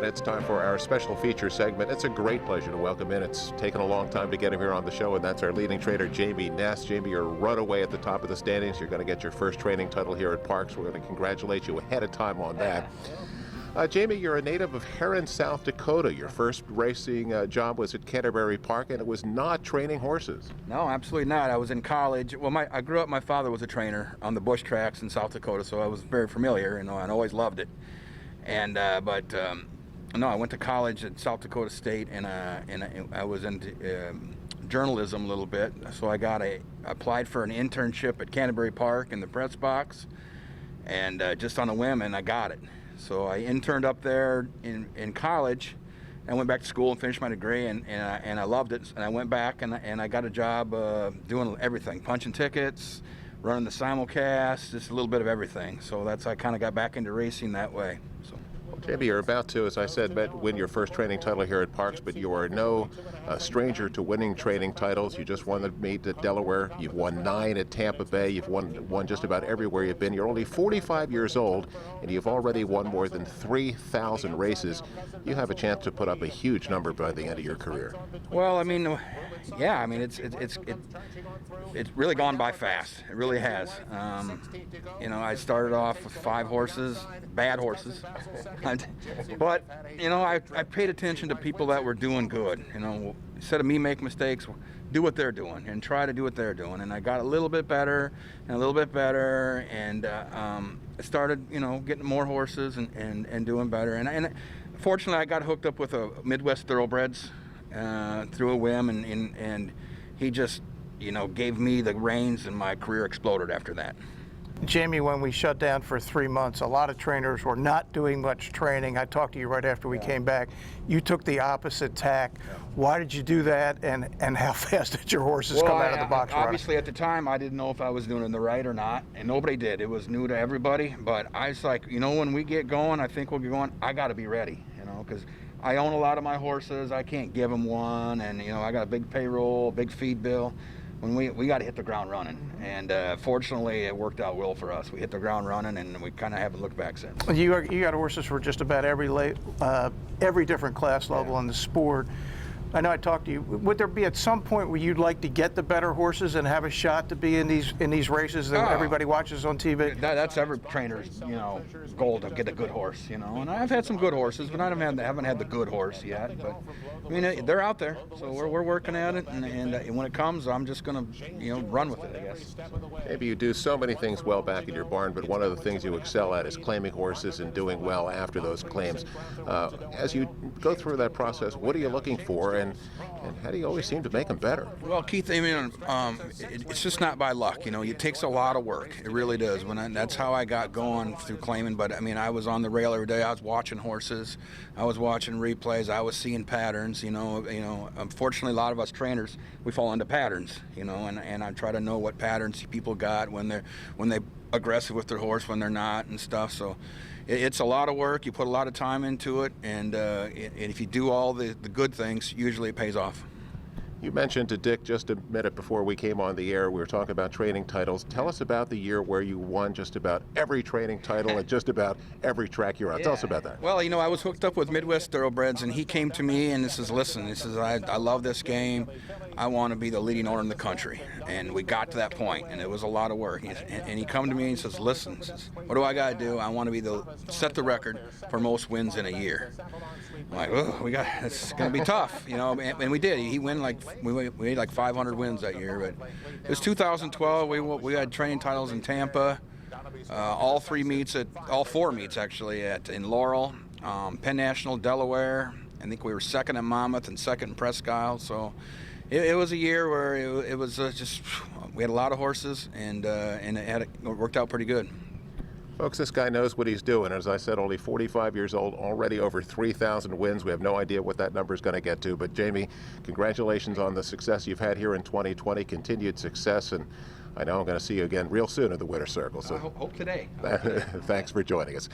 It's time for our special feature segment. It's a great pleasure to welcome in. It's taken a long time to get him here on the show, and that's our leading trainer, Jamie Ness. Jamie, you're right away at the top of the standings. You're going to get your first training title here at Parx. We're going to congratulate you ahead of time on that. Jamie, you're a native of Heron, South Dakota. Your first racing job was at Canterbury Park, and it was not training horses. No, absolutely not. I was in college. Well, I grew up, my father was a trainer on the bush tracks in South Dakota, so I was very familiar, and I always loved it. And no, I went to college at South Dakota State, and I was into journalism a little bit. So I applied for an internship at Canterbury Park in the press box, and just on a whim, and I got it. So I interned up there in college. I went back to school and finished my degree, and I loved it. And I went back and I got a job doing everything, punching tickets, running the simulcast, just a little bit of everything. So I kind of got back into racing that way. So. Jamie, you're about to, as I said, win your first training title here at Parx, but you are no stranger to winning training titles. You just won the meet at Delaware. You've won 9 at Tampa Bay. You've won just about everywhere you've been. You're only 45 years old, and you've already won more than 3,000 races. You have a chance to put up a huge number by the end of your career. Well, I mean, yeah, I mean, it's really gone by fast. It really has. I started off with 5 horses, bad horses. But, I paid attention to people that were doing good. Instead of me making mistakes, do what they're doing and try to do what they're doing. And I got a little bit better and a little bit better, and I started, getting more horses and doing better. And fortunately, I got hooked up with a Midwest Thoroughbreds through a whim, and he just, gave me the reins, and my career exploded after that. Jamie, when we shut down for 3 months, a lot of trainers were not doing much training. I talked to you right after we came back. You took the opposite tack. Why did you do that, and how fast did your horses come out of the box running? Obviously, at the time, I didn't know if I was doing it right or not, and nobody did. It was new to everybody, but I was like, when we get going, I think we'll get going, I got to be ready, because I own a lot of my horses. I can't give them one, and, I got a big payroll, big feed bill. When we got to hit the ground running, and fortunately it worked out well for us. We hit the ground running, and we kind of haven't looked back since. You got horses for just about every different class level in the sport. I know I talked to you. Would there be at some point where you'd like to get the better horses and have a shot to be in these races that everybody watches on TV? That's every trainer's goal, to get a good horse. And I've had some good horses, but I haven't had the good horse yet. But I mean, they're out there, so we're working at it, and when it comes, I'm just gonna run with it, I guess. Maybe you do so many things well back in your barn, but one of the things you excel at is claiming horses and doing well after those claims. As you go through that process, what are you looking for, and how do you always seem to make them better? Well, Keith, I mean, it's just not by luck. It takes a lot of work. It really does. That's how I got going through claiming. But I mean, I was on the rail every day. I was watching horses. I was watching replays. I was seeing patterns. Unfortunately, a lot of us trainers, we fall into patterns. And I try to know what patterns people got when they aggressive with their horse, when they're not, and stuff. So it's a lot of work. You put a lot of time into it, and if you do all the good things, usually it pays off. You mentioned to Dick just a minute before we came on the air, we were talking about training titles. Tell us about the year where you won just about every training title at just about every track you're on. Tell us about that. Well, I was hooked up with Midwest Thoroughbreds, and he came to me and says, listen, I love this game. I want to be the leading owner in the country. And we got to that point, and it was a lot of work. And he come to me and says, listen, what do I got to do? I want to be set the record for most wins in a year. I'm like, oh, it's going to be tough, and we did. He won we had like 500 wins that year. But it was 2012. We had training titles in Tampa, all 4 meets actually in Laurel, Penn National, Delaware. I think we were second in Monmouth and second in Presque Isle. So it was a year where it was just, we had a lot of horses, and it worked out pretty good. Folks, this guy knows what he's doing. As I said, only 45 years old, already over 3,000 wins. We have no idea what that number is going to get to. But Jamie, congratulations on the success you've had here in 2020, continued success, and I know I'm going to see you again real soon in the winner's circle. So I hope today. Thanks for joining us.